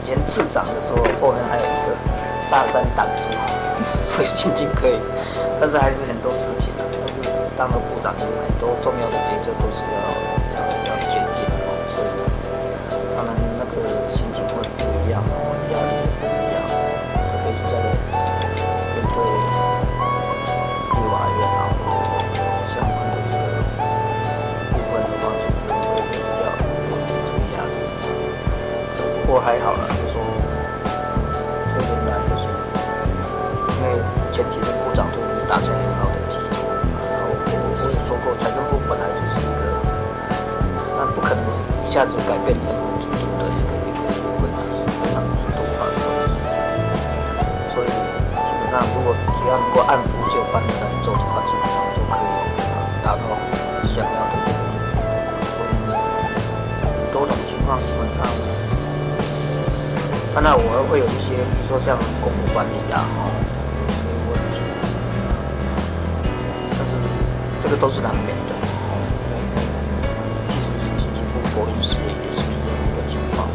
前次长的时候，后面还有一个大山挡住，所以心情可以，但是还是很多事情啊。但是当了部长，有很多重要的决策都是要决定哦，所以他们那个心情会不一样哦，压力也不一样，特别是在面对立法院然后相关的这个部分的话，就是会比较有这个压力。不过还好啦，就说这年来也是，因为前几任部长都是打下很好的基础，然后我也说过，财政部本来就是一个，那不可能一下子改变任何制度的一个会是非常制度化的东西，所以基本上如果只要能够按部就班的来做的话，基本上就可以达到想要的这个目标。所以多种情况基本上。当然，我会有一些，比如说像公务管理啊，这个问题，但是这个都是难免的，因为即使是经济部国营事业也是一样的情况，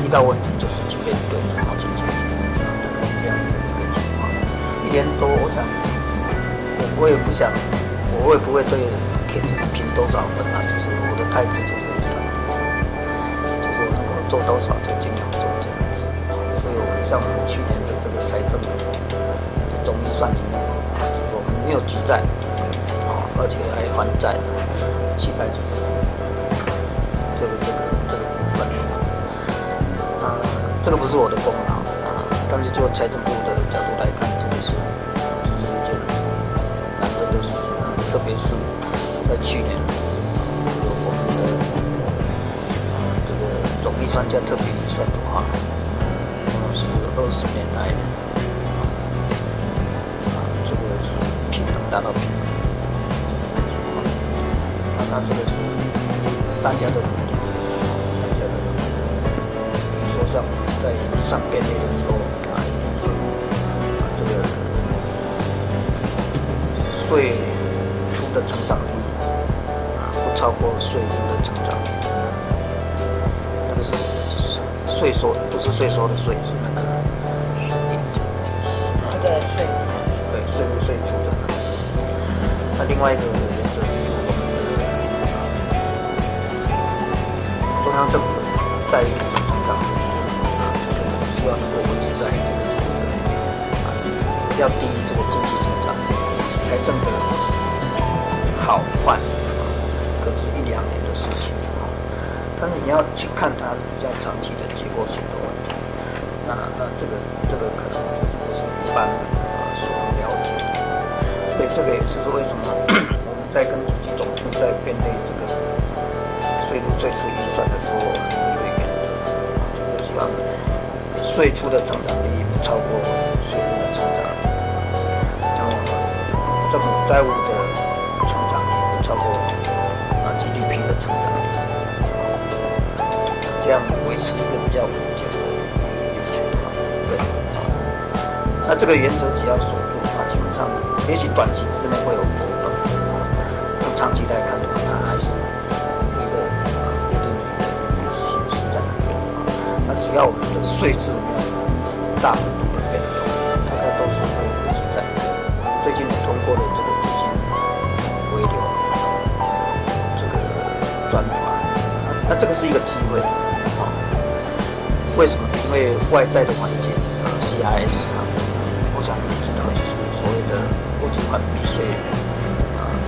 遇到问题就是去面对，然后去解决，这样的一个情况。1年多，我想，我也不想，我也不会对给自己评多少分啊，就是我的态度就是一样的。做多少就尽量做这样子，所以我们像我们去年的这个财政的总预算里面，就是我们没有举债，而且还还债了700几亿，这个部分，这个不是我的功劳啊，但是就财政部的角度来看，这个是就是一件难得的事情啊，特别是在去年，我们的。总预算加特别预算的话，是20年来的，这个是平衡达到平衡的情况，那这个是大家的努力，比如说像在上编列的时候一定是这个税出的成长率不超过税入的成长率。是税收，不是税收的税，是那个税，对，税入税出的。那另外一个原则就是我们的中央政府债务的成长率就是希望能够维持在这个要低于这个经济成长，财政的好坏可能是1-2年的事情。但是你要去看它比较长期的结构性的问题，那这个可能就是不是一般所了解的，所以这个也是为什么我们在跟主计总处在编列这个税入税出预算的时候有一个原则，就是希望税出的成长率不超过税入的成长率，那么政府债务的成长率不超过GDP 的成长率。这样维持一个比较稳健的一个情况，对。那这个原则只要守住的话，基本上也许短期之内会有波动，但长期来看的话，它还是有一个一定的一个形式在那边。那只要我们的税制没有大幅度的变动，大概都是会维持在最近通过的这个资金回流这个专法，那这个是一个机会。为什么？因为外在的环境CRS 我想你也知道，就是所谓的国际款避税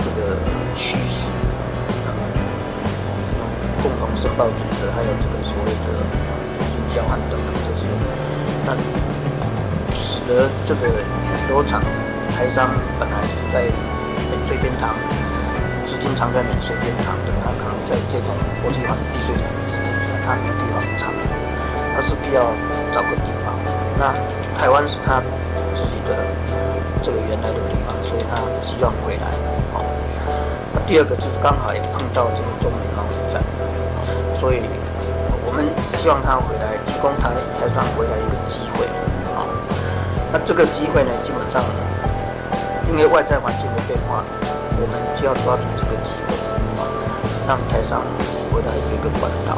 这个趋势，共同申报准则，还有这个所谓的资金交换等等这些，那使得这个很多厂台商本来是在免税天堂，资金藏在免税天堂的，他可能在这种国际款避税制度下，他没有地方藏。他势必要找个地方，那台湾是他自己的这个原来的地方，所以他希望回来。那第二个就是刚好也碰到这个中美贸易战，所以我们希望他回来，提供台商回来一个机会。那这个机会呢，基本上因为外在环境的变化，我们就要抓住这个机会，让台商回来有一个管道。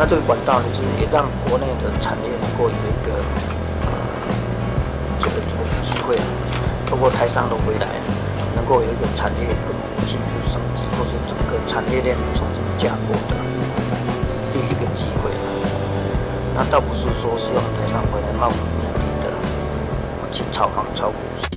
那这个管道呢，就是也让国内的产业能够有一个这个机会啊，透过台商的回来，能够有一个产业更进一步升级，或是整个产业链重新架构的一个机会啊。那倒不是说希望台商回来漫无目的的去炒房炒股市。